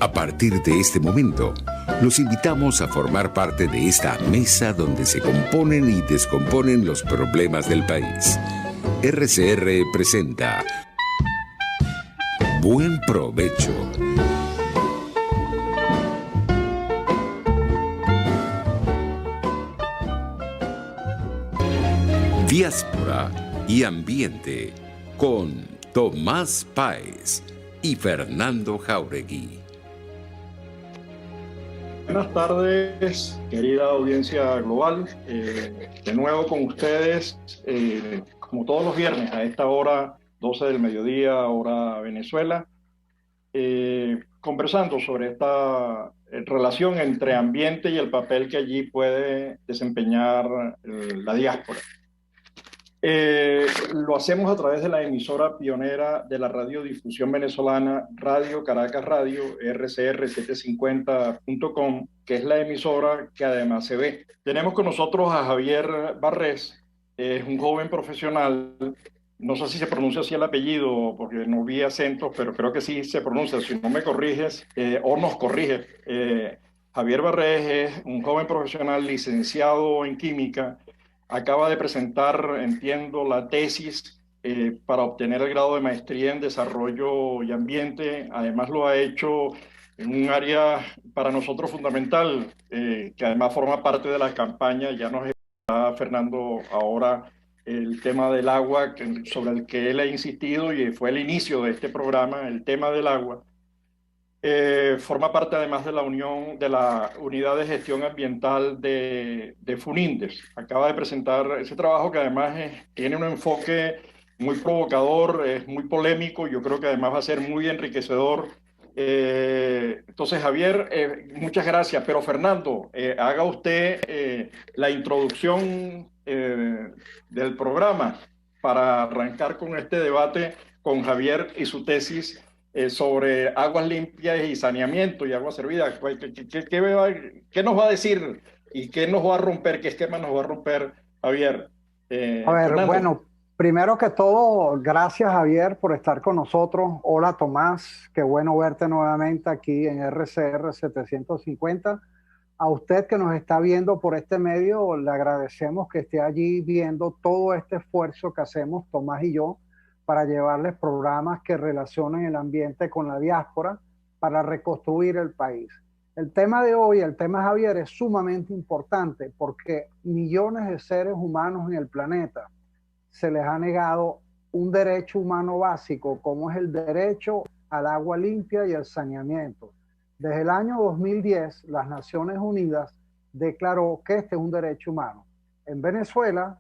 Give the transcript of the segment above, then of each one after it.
A partir de este momento, los invitamos a formar parte de esta mesa donde se componen y descomponen los problemas del país. RCR presenta Buen Provecho. Diáspora y Ambiente con Tomás Páez y Fernando Jáuregui. Buenas tardes, querida audiencia global. De nuevo con ustedes, como todos los viernes a esta hora, 12 del mediodía, hora Venezuela, conversando sobre esta relación entre ambiente y el papel que allí puede desempeñar la diáspora. Lo hacemos a través de la emisora pionera de la radiodifusión venezolana, Radio Caracas Radio, rcr750.com, que es la emisora que además se ve. Tenemos con nosotros a Javier Barrés, es un joven profesional, no sé si se pronuncia así el apellido, porque no vi acentos, pero creo que sí se pronuncia, si no me corriges o nos corriges. Javier Barrés es un joven profesional licenciado en química. Acaba de presentar, entiendo, la tesis para obtener el grado de maestría en desarrollo y ambiente. Además lo ha hecho en un área para nosotros fundamental, que además forma parte de la campaña. Ya nos está Fernando ahora el tema del agua, sobre el que él ha insistido y fue el inicio de este programa, el tema del agua. Forma parte además de la unión de la Unidad de Gestión Ambiental de FUNINDES. Acaba de presentar ese trabajo que además tiene un enfoque muy provocador, es muy polémico, yo creo que además va a ser muy enriquecedor. Entonces, Javier, muchas gracias, pero Fernando, haga usted la introducción del programa para arrancar con este debate con Javier y su tesis sobre aguas limpias y saneamiento y agua servida. ¿Qué nos va a decir y qué nos va a romper, qué esquema nos va a romper, Javier? A ver, Fernando. bueno, primero que todo, gracias Javier por estar con nosotros. Hola Tomás, qué bueno verte nuevamente aquí en RCR 750. A usted que nos está viendo por este medio, le agradecemos que esté allí viendo todo este esfuerzo que hacemos Tomás y yo para llevarles programas que relacionen el ambiente con la diáspora para reconstruir el país. El tema de hoy, el tema Javier, es sumamente importante porque millones de seres humanos en el planeta se les ha negado un derecho humano básico como es el derecho al agua limpia y al saneamiento. Desde el año 2010, las Naciones Unidas declaró que este es un derecho humano. En Venezuela,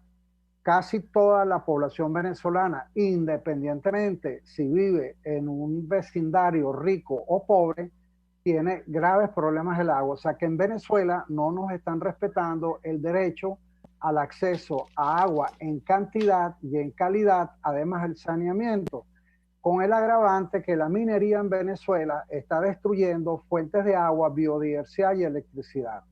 casi toda la población venezolana, independientemente si vive en un vecindario rico o pobre, tiene graves problemas del agua. O sea que en Venezuela no nos están respetando el derecho al acceso a agua en cantidad y en calidad, además del saneamiento, con el agravante que la minería en Venezuela está destruyendo fuentes de agua, biodiversidad y electricidad.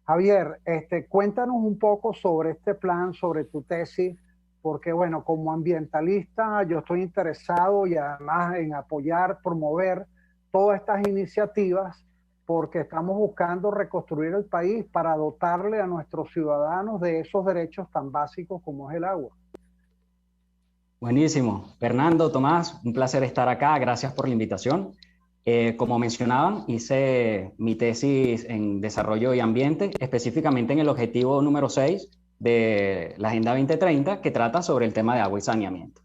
Javier, cuéntanos un poco sobre este plan, sobre tu tesis, porque bueno, como ambientalista yo estoy interesado y además en apoyar, promover todas estas iniciativas porque estamos buscando reconstruir el país para dotarle a nuestros ciudadanos de esos derechos tan básicos como es el agua. Buenísimo. Fernando, Tomás, un placer estar acá. Gracias por la invitación. Como mencionaban, hice mi tesis en desarrollo y ambiente, específicamente en el objetivo número 6 de la Agenda 2030, que trata sobre el tema de agua y saneamiento.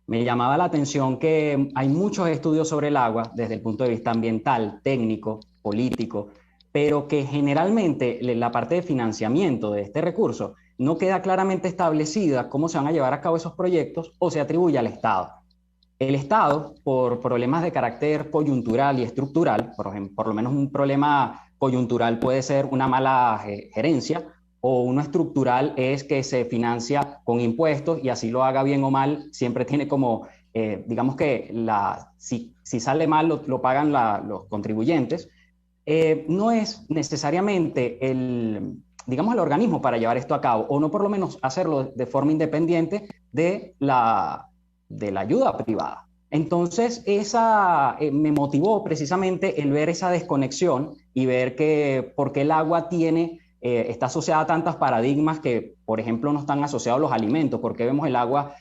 Me llamaba la atención que hay muchos estudios sobre el agua desde el punto de vista ambiental, técnico, político, pero que generalmente la parte de financiamiento de este recurso no queda claramente establecida cómo se van a llevar a cabo esos proyectos o se atribuye al Estado. El Estado, por problemas de carácter coyuntural y estructural, por lo menos un problema coyuntural puede ser una mala gerencia, o uno estructural es que se financia con impuestos y así lo haga bien o mal, siempre tiene como, digamos que si sale mal lo pagan los contribuyentes. No es necesariamente el organismo para llevar esto a cabo, o no por lo menos hacerlo de forma independiente de la ayuda privada. Entonces, me motivó precisamente el ver esa desconexión y ver por qué el agua está asociada a tantos paradigmas que, por ejemplo, no están asociados a los alimentos. ¿Por qué vemos el agua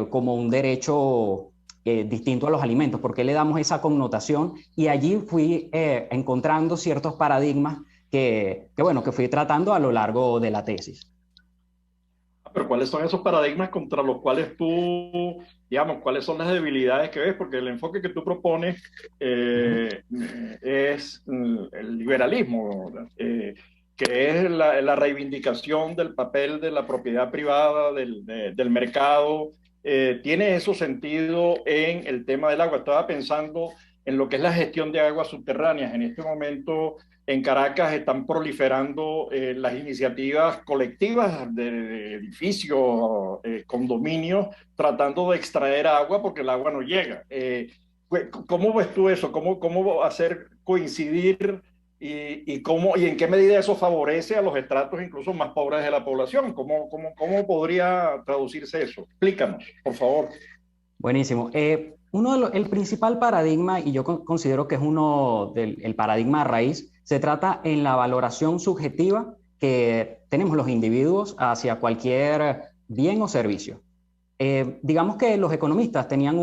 como un derecho distinto a los alimentos? ¿Por qué le damos esa connotación? Y allí fui encontrando ciertos paradigmas que fui tratando a lo largo de la tesis. Pero ¿cuáles son esos paradigmas contra los cuales tú, digamos, cuáles son las debilidades que ves? Porque el enfoque que tú propones es el liberalismo, que es la reivindicación del papel de la propiedad privada, del mercado. ¿Tiene eso sentido en el tema del agua? Estaba pensando en lo que es la gestión de aguas subterráneas. En este momento en Caracas están proliferando las iniciativas colectivas de edificios, condominios, tratando de extraer agua porque el agua no llega. ¿Cómo ves tú eso? ¿Cómo hacer coincidir y en qué medida eso favorece a los estratos incluso más pobres de la población? ¿Cómo podría traducirse eso? Explícanos, por favor. Buenísimo. El principal paradigma, y yo considero que es el paradigma raíz, se trata en la valoración subjetiva que tenemos los individuos hacia cualquier bien o servicio. Digamos que los economistas tenían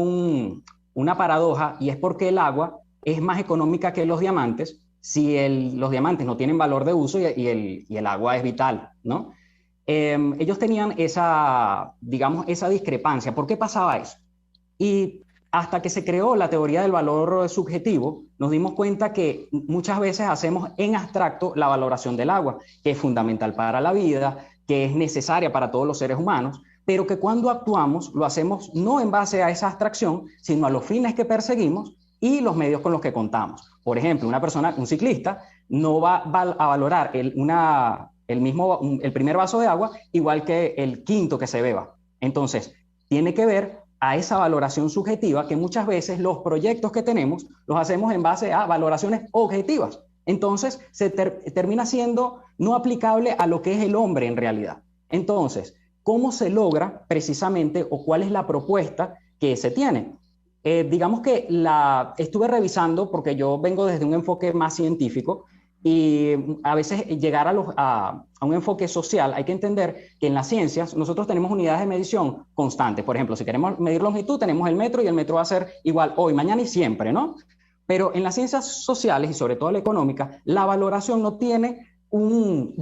una paradoja, y es porque el agua es más económica que los diamantes si los diamantes no tienen valor de uso y el agua es vital, ¿no? Ellos tenían esa discrepancia. ¿Por qué pasaba eso? Y hasta que se creó la teoría del valor subjetivo, nos dimos cuenta que muchas veces hacemos en abstracto la valoración del agua, que es fundamental para la vida, que es necesaria para todos los seres humanos, pero que cuando actuamos lo hacemos no en base a esa abstracción, sino a los fines que perseguimos y los medios con los que contamos. Por ejemplo, un ciclista no va a valorar el primer vaso de agua igual que el quinto que se beba. Entonces, tiene que ver a esa valoración subjetiva que muchas veces los proyectos que tenemos los hacemos en base a valoraciones objetivas. Entonces, termina siendo no aplicable a lo que es el hombre en realidad. Entonces, ¿cómo se logra precisamente o cuál es la propuesta que se tiene? Digamos que estuve revisando porque yo vengo desde un enfoque más científico y a veces llegar a un enfoque social hay que entender que en las ciencias nosotros tenemos unidades de medición constantes. Por ejemplo, si queremos medir longitud tenemos el metro y el metro va a ser igual hoy, mañana y siempre, ¿no? Pero en las ciencias sociales y sobre todo la económica, la valoración no tiene un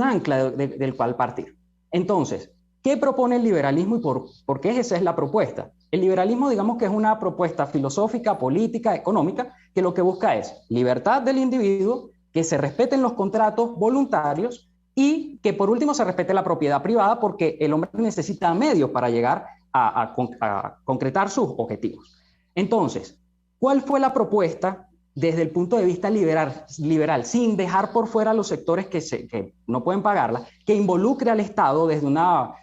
ancla del cual partir. Entonces, ¿qué propone el liberalismo y por qué esa es la propuesta? El liberalismo, digamos que es una propuesta filosófica, política, económica, que lo que busca es libertad del individuo, que se respeten los contratos voluntarios y que por último se respete la propiedad privada porque el hombre necesita medios para llegar a concretar sus objetivos. Entonces, ¿cuál fue la propuesta desde el punto de vista liberal, sin dejar por fuera a los sectores que no pueden pagarla, que involucre al Estado desde una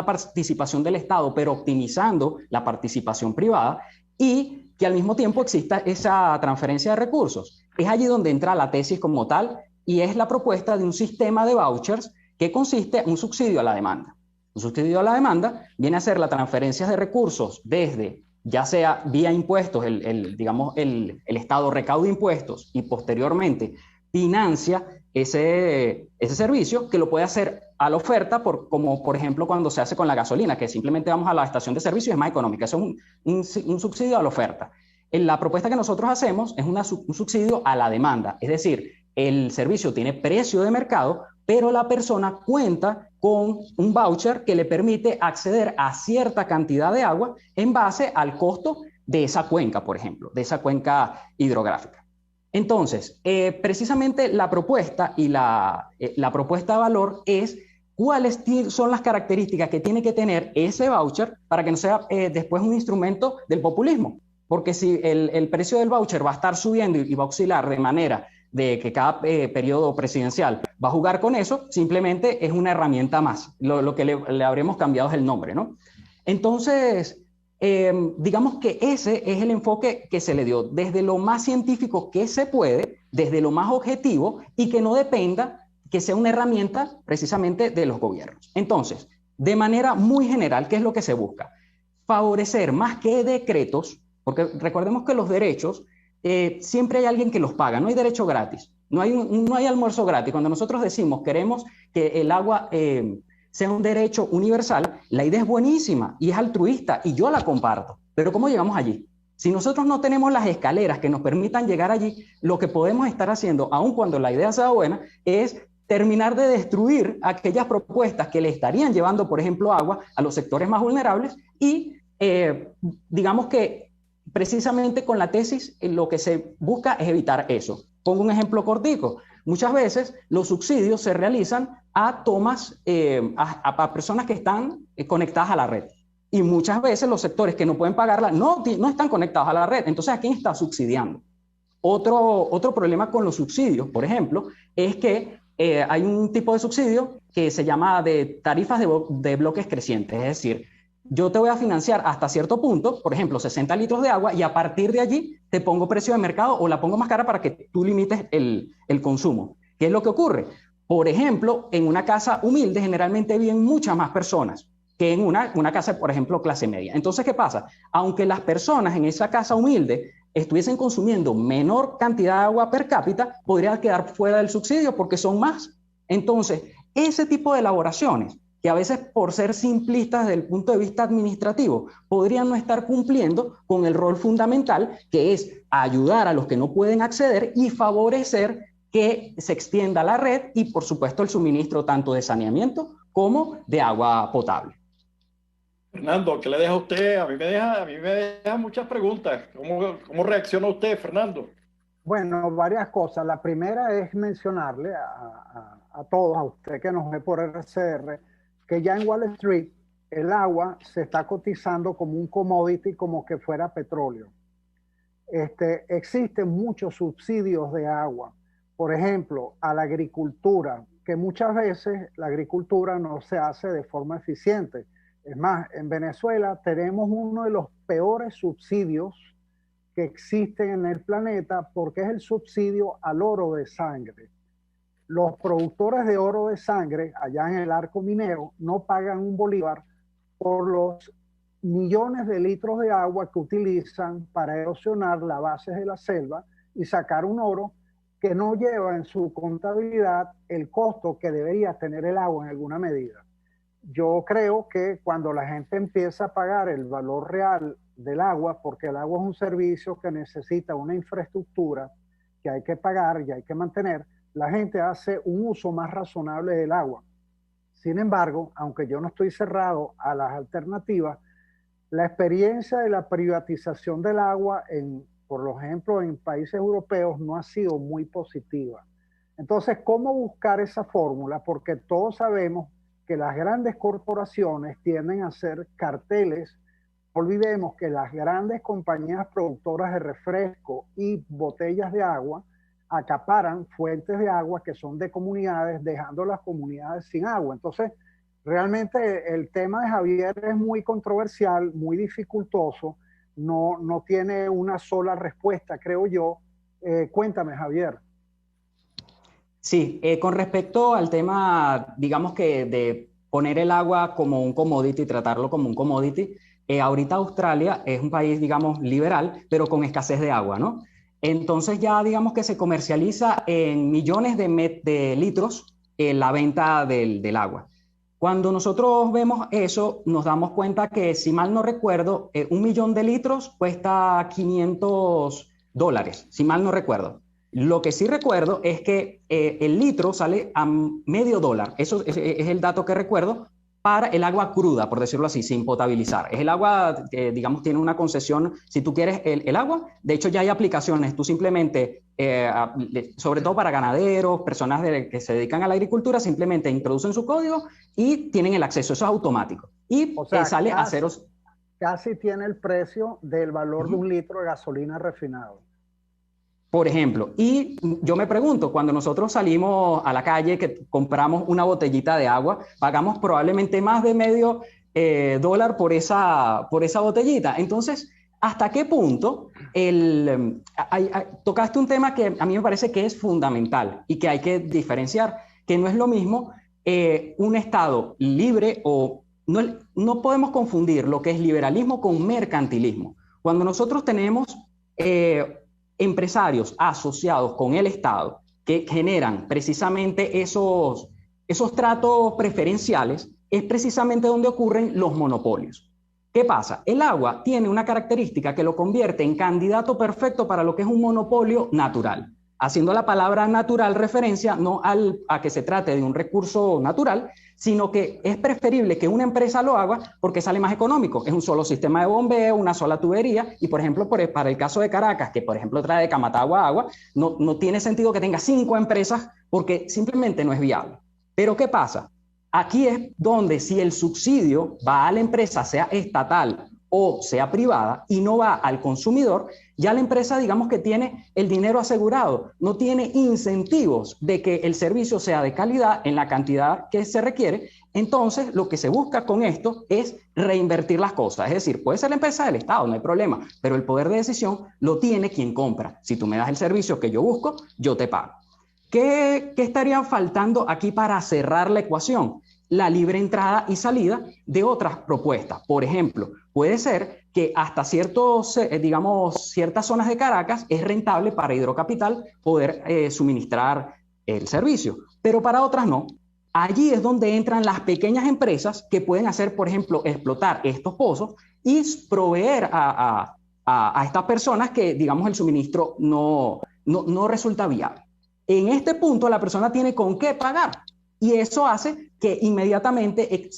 participación del Estado, pero optimizando la participación privada y que al mismo tiempo exista esa transferencia de recursos? Es allí donde entra la tesis como tal y es la propuesta de un sistema de vouchers que consiste en un subsidio a la demanda. Un subsidio a la demanda viene a ser la transferencia de recursos desde, ya sea vía impuestos, el Estado recauda impuestos y posteriormente financia ese servicio, que lo puede hacer a la oferta, como por ejemplo cuando se hace con la gasolina, que simplemente vamos a la estación de servicio y es más económica. Eso es un subsidio a la oferta. La propuesta que nosotros hacemos es un subsidio a la demanda, es decir, el servicio tiene precio de mercado, pero la persona cuenta con un voucher que le permite acceder a cierta cantidad de agua en base al costo de esa cuenca, por ejemplo, de esa cuenca hidrográfica. Entonces, precisamente la propuesta y la propuesta de valor es cuáles son las características que tiene que tener ese voucher para que no sea después un instrumento del populismo. Porque si el precio del voucher va a estar subiendo y va a oscilar de manera de que cada periodo presidencial va a jugar con eso, simplemente es una herramienta más. Lo que le habremos cambiado es el nombre, ¿no? Entonces, digamos que ese es el enfoque que se le dio desde lo más científico que se puede, desde lo más objetivo y que no dependa, que sea una herramienta precisamente de los gobiernos. Entonces, de manera muy general, ¿qué es lo que se busca? favorecer más que decretos, porque recordemos que los derechos siempre hay alguien que los paga, no hay derecho gratis, no hay almuerzo gratis. Cuando nosotros decimos queremos que el agua sea un derecho universal, la idea es buenísima y es altruista y yo la comparto, pero ¿cómo llegamos allí? Si nosotros no tenemos las escaleras que nos permitan llegar allí, lo que podemos estar haciendo, aun cuando la idea sea buena, es terminar de destruir aquellas propuestas que le estarían llevando, por ejemplo, agua a los sectores más vulnerables y digamos que precisamente con la tesis lo que se busca es evitar eso. Pongo un ejemplo cortico. Muchas veces los subsidios se realizan a tomas, a personas que están conectadas a la red. Y muchas veces los sectores que no pueden pagarla no están conectados a la red. Entonces, ¿a quién está subsidiando? Otro problema con los subsidios, por ejemplo, es que hay un tipo de subsidio que se llama de tarifas de bloques crecientes. Es decir, yo te voy a financiar hasta cierto punto, por ejemplo, 60 litros de agua, y a partir de allí te pongo precio de mercado o la pongo más cara para que tú limites el consumo. ¿Qué es lo que ocurre? Por ejemplo, en una casa humilde generalmente viven muchas más personas que en una casa, por ejemplo, clase media. Entonces, ¿qué pasa? Aunque las personas en esa casa humilde estuviesen consumiendo menor cantidad de agua per cápita, podrían quedar fuera del subsidio porque son más. Entonces, ese tipo de elaboraciones, que a veces por ser simplistas desde el punto de vista administrativo, podrían no estar cumpliendo con el rol fundamental, que es ayudar a los que no pueden acceder y favorecer que se extienda la red y, por supuesto, el suministro tanto de saneamiento como de agua potable. Fernando, ¿qué le deja a usted? A mí me deja muchas preguntas. ¿Cómo reacciona usted, Fernando? Bueno, varias cosas. La primera es mencionarle a todos, a usted que nos ve por RCR, que ya en Wall Street el agua se está cotizando como un commodity, como que fuera petróleo. Existen muchos subsidios de agua. Por ejemplo, a la agricultura, que muchas veces la agricultura no se hace de forma eficiente. Es más, en Venezuela tenemos uno de los peores subsidios que existen en el planeta porque es el subsidio al oro de sangre. Los productores de oro de sangre allá en el arco minero no pagan un bolívar por los millones de litros de agua que utilizan para erosionar las bases de la selva y sacar un oro que no lleva en su contabilidad el costo que debería tener el agua en alguna medida. Yo creo que cuando la gente empieza a pagar el valor real del agua, porque el agua es un servicio que necesita una infraestructura que hay que pagar y hay que mantener, la gente hace un uso más razonable del agua. Sin embargo, aunque yo no estoy cerrado a las alternativas, la experiencia de la privatización del agua, por ejemplo, en países europeos, no ha sido muy positiva. Entonces, ¿cómo buscar esa fórmula? Porque todos sabemos que las grandes corporaciones tienden a hacer carteles. Olvidemos que las grandes compañías productoras de refresco y botellas de agua acaparan fuentes de agua que son de comunidades, dejando las comunidades sin agua. Entonces, realmente el tema de Javier es muy controversial, muy dificultoso, no tiene una sola respuesta, creo yo. Cuéntame, Javier. Sí, con respecto al tema, digamos que de poner el agua como un commodity, tratarlo como un commodity, ahorita Australia es un país, digamos, liberal, pero con escasez de agua, ¿no? Entonces ya digamos que se comercializa en millones de litros la venta del agua. Cuando nosotros vemos eso, nos damos cuenta que, si mal no recuerdo, 1 millón de litros cuesta $500, si mal no recuerdo. Lo que sí recuerdo es que el litro sale a $0.50. Eso es el dato que recuerdo para el agua cruda, por decirlo así, sin potabilizar. Es el agua que, digamos, tiene una concesión. Si tú quieres el agua, de hecho ya hay aplicaciones. Tú simplemente, sobre todo para ganaderos, personas que se dedican a la agricultura, simplemente introducen su código y tienen el acceso. Eso es automático. Y o sea, sale a ceros. Casi tiene el precio del valor de un litro de gasolina refinado. Por ejemplo, y yo me pregunto, cuando nosotros salimos a la calle, que compramos una botellita de agua, pagamos probablemente más de $0.50 por esa botellita. Entonces, ¿hasta qué punto tocaste un tema que a mí me parece que es fundamental y que hay que diferenciar, que no es lo mismo un Estado libre o no podemos confundir lo que es liberalismo con mercantilismo. Cuando nosotros tenemos empresarios asociados con el Estado que generan precisamente esos tratos preferenciales, es precisamente donde ocurren los monopolios. ¿Qué pasa? El agua tiene una característica que lo convierte en candidato perfecto para lo que es un monopolio natural, haciendo la palabra natural referencia no a que se trate de un recurso natural, sino que es preferible que una empresa lo haga porque sale más económico. Es un solo sistema de bombeo, una sola tubería, y por ejemplo, para el caso de Caracas, que por ejemplo trae de Camatagua agua, no tiene sentido que tenga 5 empresas porque simplemente no es viable. Pero ¿qué pasa? Aquí es donde si el subsidio va a la empresa, sea estatal o sea privada, y no va al consumidor, ya la empresa digamos que tiene el dinero asegurado, no tiene incentivos de que el servicio sea de calidad en la cantidad que se requiere. Entonces lo que se busca con esto es reinvertir las cosas, es decir, puede ser la empresa del Estado, no hay problema, pero el poder de decisión lo tiene quien compra. Si tú me das el servicio que yo busco, yo te pago. ¿Qué estaría faltando aquí para cerrar la ecuación? La libre entrada y salida de otras propuestas. Por ejemplo, puede ser que hasta ciertas zonas de Caracas es rentable para Hidrocapital poder suministrar el servicio, pero para otras no. Allí es donde entran las pequeñas empresas que pueden hacer, por ejemplo, explotar estos pozos y proveer a estas personas que, digamos, el suministro no resulta viable. En este punto la persona tiene con qué pagar y eso hace que inmediatamente,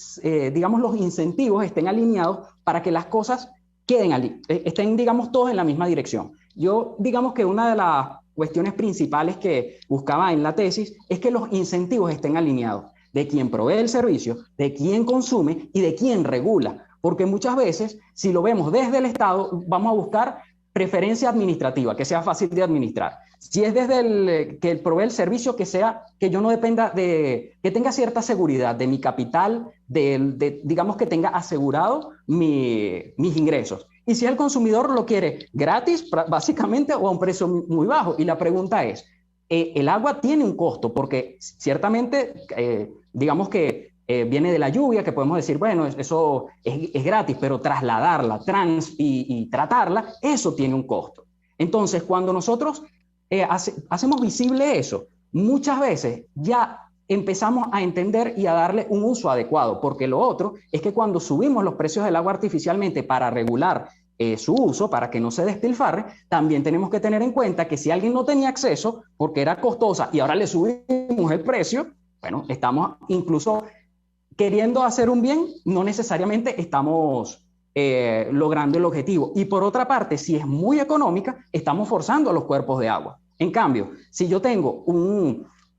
digamos, los incentivos estén alineados para que las cosas estén, digamos, todos en la misma dirección. Yo, digamos que una de las cuestiones principales que buscaba en la tesis es que los incentivos estén alineados de quien provee el servicio, de quien consume y de quien regula. Porque muchas veces, si lo vemos desde el Estado, vamos a buscar preferencia administrativa, que sea fácil de administrar. Si es desde que provee el servicio, que yo no dependa que tenga cierta seguridad de mi capital, digamos que tenga asegurado mis ingresos. Y si el consumidor lo quiere gratis, básicamente, o a un precio muy bajo. Y la pregunta es, el agua tiene un costo, porque ciertamente, digamos que viene de la lluvia, que podemos decir, bueno, eso es gratis, pero trasladarla y tratarla, eso tiene un costo. Entonces, cuando nosotros hacemos visible eso, muchas veces ya empezamos a entender y a darle un uso adecuado, porque lo otro es que cuando subimos los precios del agua artificialmente para regular su uso, para que no se despilfarre, también tenemos que tener en cuenta que si alguien no tenía acceso porque era costosa y ahora le subimos el precio, bueno, estamos incluso queriendo hacer un bien, no necesariamente estamos logrando el objetivo. Y por otra parte, si es muy económica, estamos forzando a los cuerpos de agua. En cambio, si yo tengo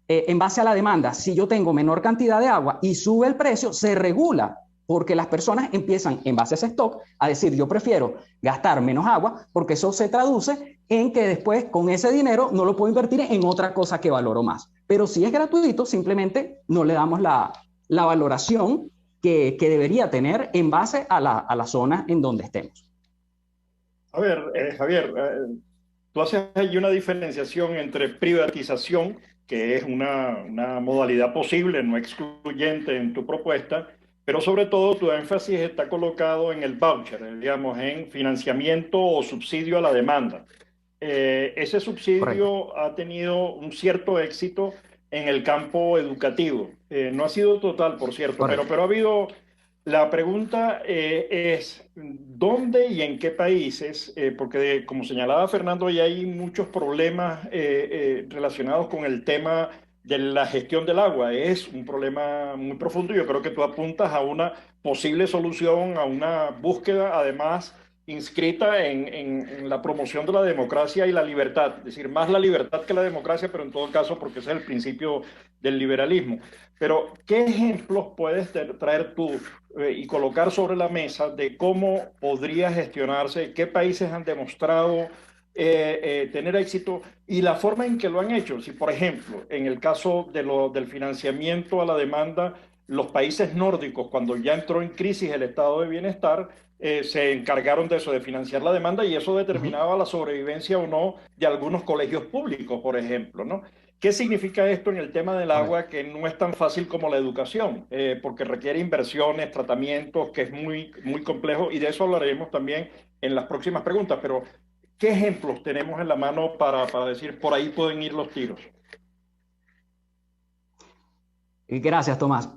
en base a la demanda, si yo tengo menor cantidad de agua y sube el precio, se regula, porque las personas empiezan en base a ese stock a decir, yo prefiero gastar menos agua, porque eso se traduce en que después con ese dinero no lo puedo invertir en otra cosa que valoro más. Pero si es gratuito, simplemente no le damos la valoración que debería tener en base a la zona en donde estemos. A ver, Javier, tú haces ahí una diferenciación entre privatización, que es una modalidad posible, no excluyente en tu propuesta, pero sobre todo tu énfasis está colocado en el voucher, digamos, en financiamiento o subsidio a la demanda. Ese subsidio Correcto. Ha tenido un cierto éxito en el campo educativo. No ha sido total, por cierto, pero ha habido... La pregunta es, ¿dónde y en qué países? Porque como señalaba Fernando, ya hay muchos problemas relacionados con el tema de la gestión del agua. Es un problema muy profundo y yo creo que tú apuntas a una posible solución, a una búsqueda, además, inscrita en la promoción de la democracia y la libertad. Es decir, más la libertad que la democracia, pero en todo caso porque ese es el principio del liberalismo. Pero, ¿qué ejemplos puedes traer tú y colocar sobre la mesa de cómo podría gestionarse, qué países han demostrado tener éxito y la forma en que lo han hecho? Si, por ejemplo, en el caso del financiamiento a la demanda, los países nórdicos, cuando ya entró en crisis el estado de bienestar, se encargaron de eso, de financiar la demanda, y eso determinaba la sobrevivencia o no de algunos colegios públicos, por ejemplo, ¿no? ¿Qué significa esto en el tema del agua, que no es tan fácil como la educación? Porque requiere inversiones, tratamientos, que es muy, muy complejo, y de eso hablaremos también en las próximas preguntas. Pero, ¿qué ejemplos tenemos en la mano para decir por ahí pueden ir los tiros? Gracias, Tomás.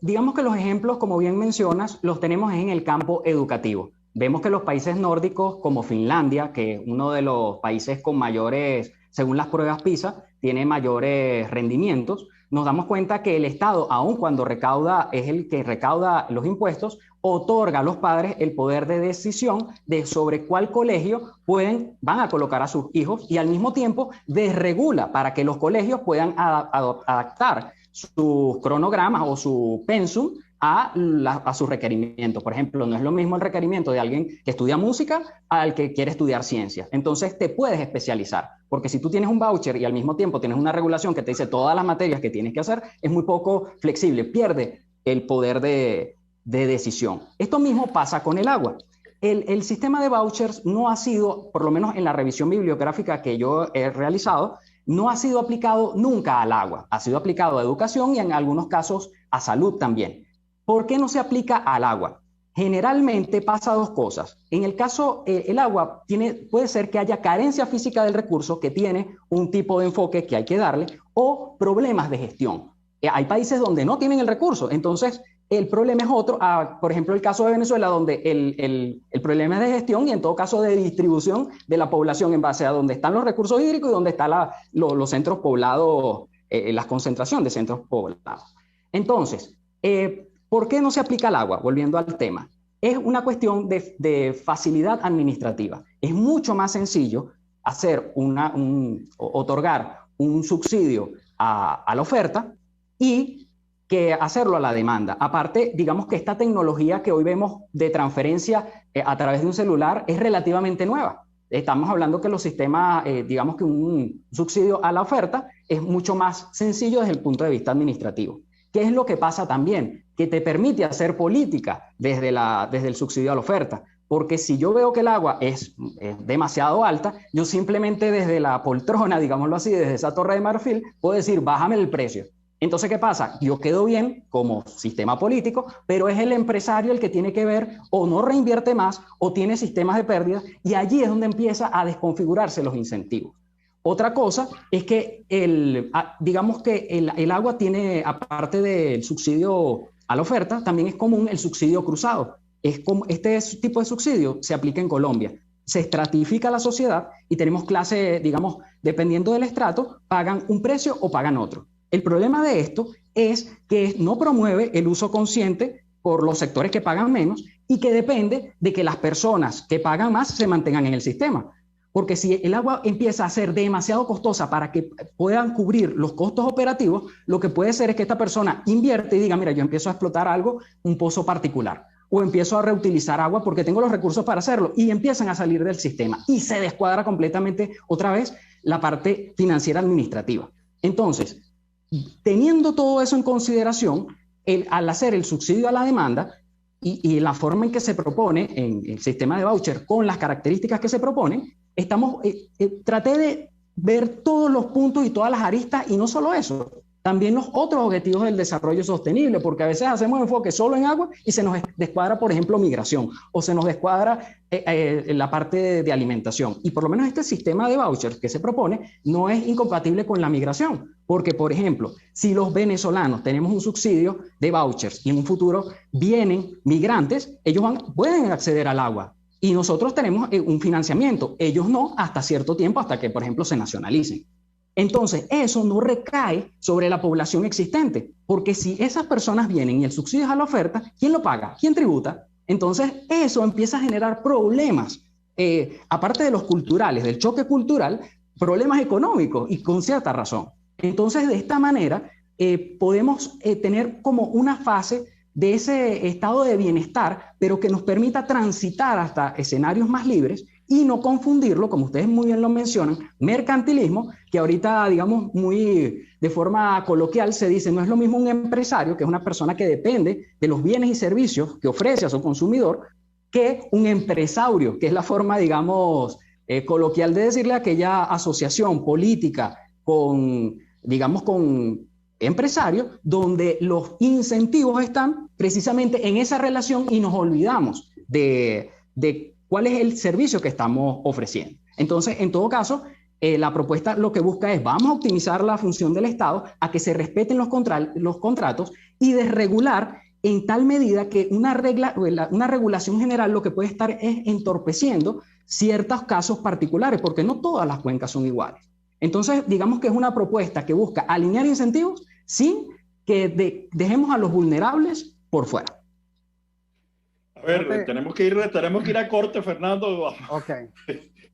Digamos que los ejemplos, como bien mencionas, los tenemos en el campo educativo. Vemos que los países nórdicos, como Finlandia, que es uno de los países con mayores, según las pruebas PISA, tiene mayores rendimientos, nos damos cuenta que el Estado, aun cuando recauda, es el que recauda los impuestos, otorga a los padres el poder de decisión de sobre cuál colegio van a colocar a sus hijos, y al mismo tiempo desregula para que los colegios puedan adaptar sus cronogramas o su pensum a sus requerimientos. Por ejemplo, no es lo mismo el requerimiento de alguien que estudia música al que quiere estudiar ciencias. Entonces te puedes especializar, porque si tú tienes un voucher y al mismo tiempo tienes una regulación que te dice todas las materias que tienes que hacer, es muy poco flexible, pierde el poder de decisión. Esto mismo pasa con el agua. El sistema de vouchers no ha sido, por lo menos en la revisión bibliográfica que yo he realizado, no ha sido aplicado nunca al agua. Ha sido aplicado a educación y en algunos casos a salud también. ¿Por qué no se aplica al agua? Generalmente pasa dos cosas. En el caso, el agua puede ser que haya carencia física del recurso, que tiene un tipo de enfoque que hay que darle, o problemas de gestión. Hay países donde no tienen el recurso, entonces el problema es otro. Por ejemplo, el caso de Venezuela, donde el problema es de gestión y en todo caso de distribución de la población en base a dónde están los recursos hídricos y dónde están los centros poblados, la concentración de centros poblados. Entonces, ¿por qué no se aplica al agua? Volviendo al tema. Es una cuestión de facilidad administrativa. Es mucho más sencillo otorgar un subsidio a la oferta y que hacerlo a la demanda. Aparte, digamos que esta tecnología que hoy vemos de transferencia a través de un celular es relativamente nueva. Estamos hablando que los sistemas, digamos que un subsidio a la oferta es mucho más sencillo desde el punto de vista administrativo. ¿Qué es lo que pasa también? Que te permite hacer política desde el subsidio a la oferta. Porque si yo veo que el agua es demasiado alta, yo simplemente desde la poltrona, digámoslo así, desde esa torre de marfil, puedo decir, bájame el precio. Entonces, ¿qué pasa? Yo quedo bien como sistema político, pero es el empresario el que tiene que ver o no reinvierte más o tiene sistemas de pérdidas, y allí es donde empieza a desconfigurarse los incentivos. Otra cosa es que digamos que el agua tiene, aparte del subsidio a la oferta, también es común el subsidio cruzado. Este tipo de subsidio se aplica en Colombia. Se estratifica la sociedad y tenemos clases, digamos, dependiendo del estrato, pagan un precio o pagan otro. El problema de esto es que no promueve el uso consciente por los sectores que pagan menos y que depende de que las personas que pagan más se mantengan en el sistema. Porque si el agua empieza a ser demasiado costosa para que puedan cubrir los costos operativos, lo que puede ser es que esta persona invierte y diga, mira, yo empiezo a explotar algo, un pozo particular, o empiezo a reutilizar agua porque tengo los recursos para hacerlo, y empiezan a salir del sistema y se descuadra completamente otra vez la parte financiera administrativa. Entonces, teniendo todo eso en consideración, al hacer el subsidio a la demanda y la forma en que se propone en el sistema de voucher con las características que se proponen, traté de ver todos los puntos y todas las aristas, y no solo eso, también los otros objetivos del desarrollo sostenible, porque a veces hacemos enfoque solo en agua y se nos descuadra, por ejemplo, migración, o se nos descuadra la parte de alimentación. Y por lo menos este sistema de vouchers que se propone no es incompatible con la migración, porque, por ejemplo, si los venezolanos tenemos un subsidio de vouchers y en un futuro vienen migrantes, ellos pueden acceder al agua. Y nosotros tenemos un financiamiento, ellos no, hasta cierto tiempo, hasta que, por ejemplo, se nacionalicen. Entonces, eso no recae sobre la población existente, porque si esas personas vienen y el subsidio es a la oferta, ¿quién lo paga? ¿Quién tributa? Entonces, eso empieza a generar problemas, aparte de los culturales, del choque cultural, problemas económicos, y con cierta razón. Entonces, de esta manera, podemos tener como una fase de ese estado de bienestar, pero que nos permita transitar hasta escenarios más libres y no confundirlo, como ustedes muy bien lo mencionan, mercantilismo, que ahorita, digamos, muy de forma coloquial se dice, no es lo mismo un empresario, que es una persona que depende de los bienes y servicios que ofrece a su consumidor, que un empresario, que es la forma, digamos, coloquial de decirle a aquella asociación política con digamos, con empresarios, donde los incentivos están precisamente en esa relación y nos olvidamos de cuál es el servicio que estamos ofreciendo. Entonces, en todo caso, la propuesta lo que busca es, vamos a optimizar la función del Estado a que se respeten los contratos y desregular en tal medida que una regulación general lo que puede estar es entorpeciendo ciertos casos particulares, porque no todas las cuencas son iguales. Entonces, digamos que es una propuesta que busca alinear incentivos sin que dejemos a los vulnerables por fuera. A ver, tenemos que ir a corte, Fernando. Okay.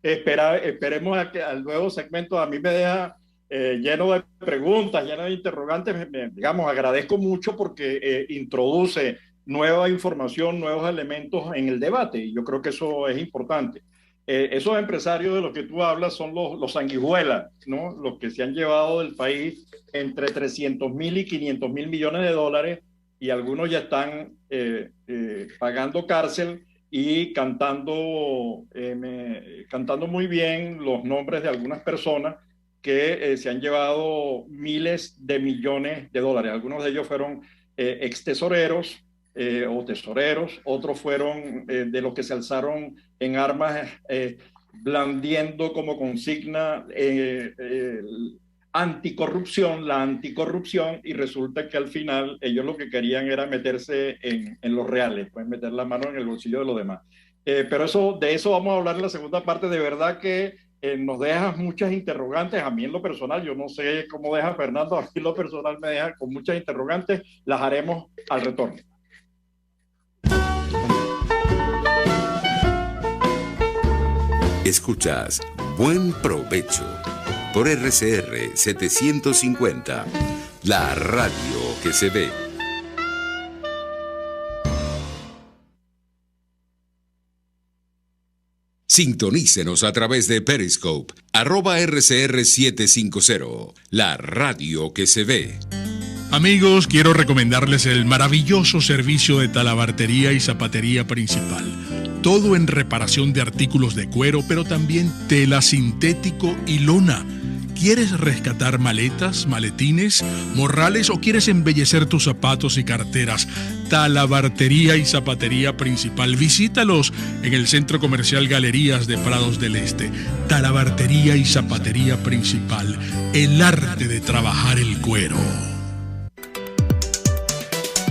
Esperemos al nuevo segmento. A mí me deja lleno de preguntas, lleno de interrogantes. Digamos, agradezco mucho porque introduce nueva información, nuevos elementos en el debate, y yo creo que eso es importante. Esos empresarios de los que tú hablas son los sanguijuelas, ¿no? Los que se han llevado del país entre 300.000 y 500.000 millones de dólares, y algunos ya están pagando cárcel y cantando muy bien los nombres de algunas personas que se han llevado miles de millones de dólares. Algunos de ellos fueron ex tesoreros o tesoreros, otros fueron de los que se alzaron en armas blandiendo como consigna la anticorrupción, y resulta que al final ellos lo que querían era meterse en los reales, pues meter la mano en el bolsillo de los demás. Pero de eso vamos a hablar en la segunda parte. De verdad que nos dejas muchas interrogantes. A mí en lo personal, yo no sé cómo deja Fernando, a mí en lo personal me deja con muchas interrogantes. Las haremos al retorno. Escuchas Buen Provecho por RCR 750, la radio que se ve. Sintonícenos a través de Periscope, @RCR750, la radio que se ve. Amigos, quiero recomendarles el maravilloso servicio de talabartería y zapatería principal. Todo en reparación de artículos de cuero, pero también tela, sintético y lona. ¿Quieres rescatar maletas, maletines, morrales o quieres embellecer tus zapatos y carteras? Talabartería y zapatería principal. Visítalos en el Centro Comercial Galerías de Prados del Este. Talabartería y zapatería principal. El arte de trabajar el cuero.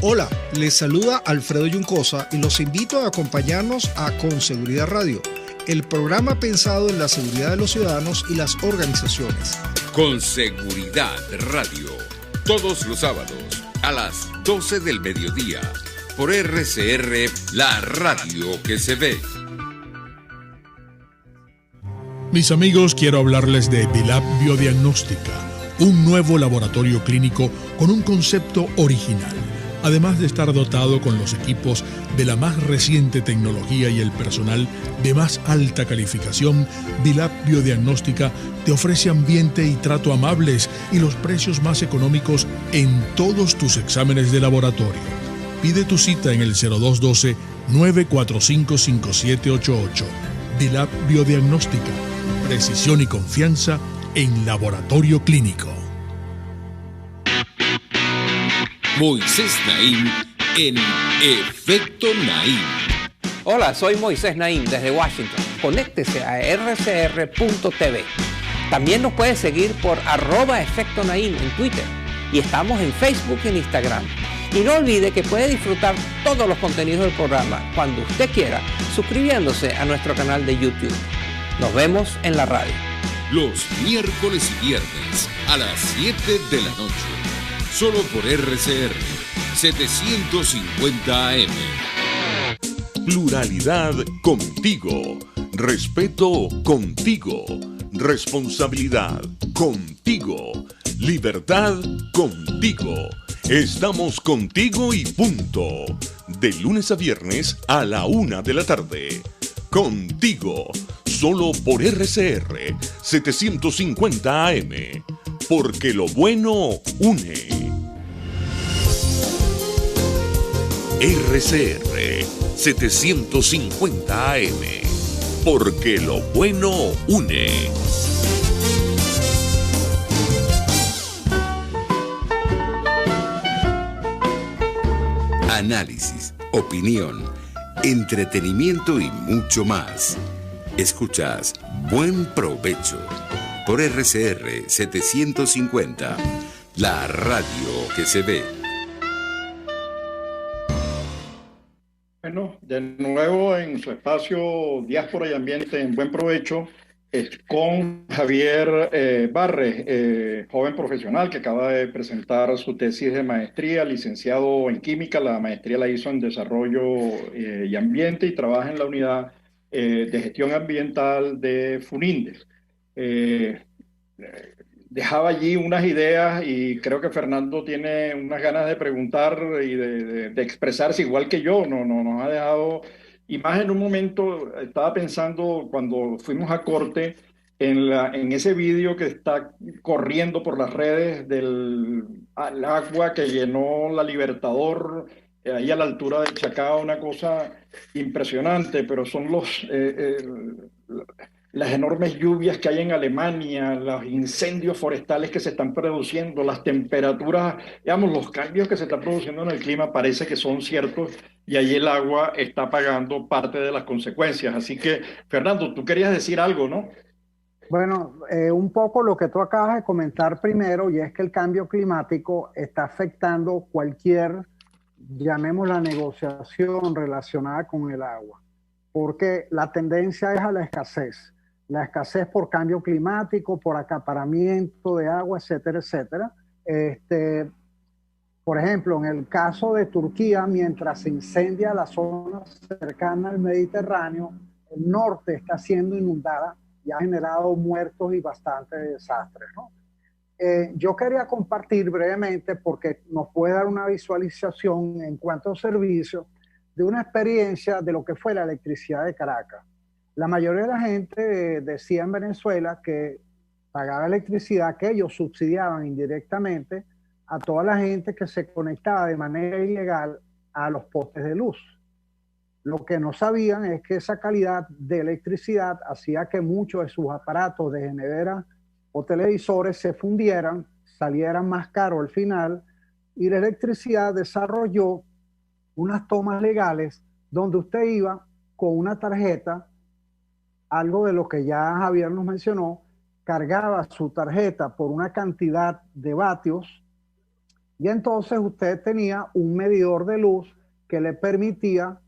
Hola, les saluda Alfredo Yuncosa y los invito a acompañarnos a Con Seguridad Radio, el programa pensado en la seguridad de los ciudadanos y las organizaciones. Con Seguridad Radio, todos los sábados a las 12 del mediodía, por RCR, la radio que se ve. Mis amigos, quiero hablarles de Dilab Biodiagnóstica, un nuevo laboratorio clínico con un concepto original. Además de estar dotado con los equipos de la más reciente tecnología y el personal de más alta calificación, Dilab Biodiagnóstica te ofrece ambiente y trato amables y los precios más económicos en todos tus exámenes de laboratorio. Pide tu cita en el 0212-945-5788. Dilab Biodiagnóstica, precisión y confianza en laboratorio clínico. Moisés Naim en Efecto Naim. Hola, soy Moisés Naim desde Washington. Conéctese a rcr.tv. También nos puede seguir por @Efecto Naim en Twitter. Y estamos en Facebook y en Instagram. Y no olvide que puede disfrutar todos los contenidos del programa cuando usted quiera, suscribiéndose a nuestro canal de YouTube. Nos vemos en la radio. Los miércoles y viernes a las 7 de la noche. Solo por RCR 750 AM. Pluralidad contigo. Respeto contigo. Responsabilidad contigo. Libertad contigo. Estamos contigo y punto. De lunes a viernes a la 1 de la tarde. Contigo. Solo por RCR 750 AM. Porque lo bueno une. RCR 750 AM. Porque lo bueno une. análisis, opinión, entretenimiento y mucho más. Escuchas Buen Provecho por RCR 750, la radio que se ve. Bueno, de nuevo en su espacio Diáspora y Ambiente en Buen Provecho, con Javier Barres, joven profesional que acaba de presentar su tesis de maestría, licenciado en Química. La maestría la hizo en Desarrollo y Ambiente y trabaja en la unidad de Gestión Ambiental de FUNINDES. Dejaba allí unas ideas y creo que Fernando tiene unas ganas de preguntar y de expresarse igual que yo. Nos ha dejado... Y más en un momento, estaba pensando cuando fuimos a corte en ese vídeo que está corriendo por las redes del agua que llenó la Libertador, ahí a la altura de Chacao, una cosa impresionante, pero son las enormes lluvias que hay en Alemania, los incendios forestales que se están produciendo, las temperaturas, digamos, los cambios que se están produciendo en el clima parece que son ciertos y ahí el agua está pagando parte de las consecuencias. Así que, Fernando, tú querías decir algo, ¿no? Bueno, un poco lo que tú acabas de comentar primero, y es que el cambio climático está afectando cualquier, llamémosla, negociación relacionada con el agua, porque la tendencia es a la escasez por cambio climático, por acaparamiento de agua, etcétera, etcétera. Por ejemplo, en el caso de Turquía, mientras se incendia la zona cercana al Mediterráneo, el norte está siendo inundada y ha generado muertos y bastantes desastres, ¿no? Yo quería compartir brevemente, porque nos puede dar una visualización en cuanto a servicios, de una experiencia de lo que fue la electricidad de Caracas. La mayoría de la gente decía en Venezuela que pagaba electricidad, que ellos subsidiaban indirectamente a toda la gente que se conectaba de manera ilegal a los postes de luz. Lo que no sabían es que esa calidad de electricidad hacía que muchos de sus aparatos de nevera o televisores se fundieran, salieran más caros al final, y la electricidad desarrolló unas tomas legales donde usted iba con una tarjeta, algo de lo que ya Javier nos mencionó, cargaba su tarjeta por una cantidad de vatios y entonces usted tenía un medidor de luz que le permitía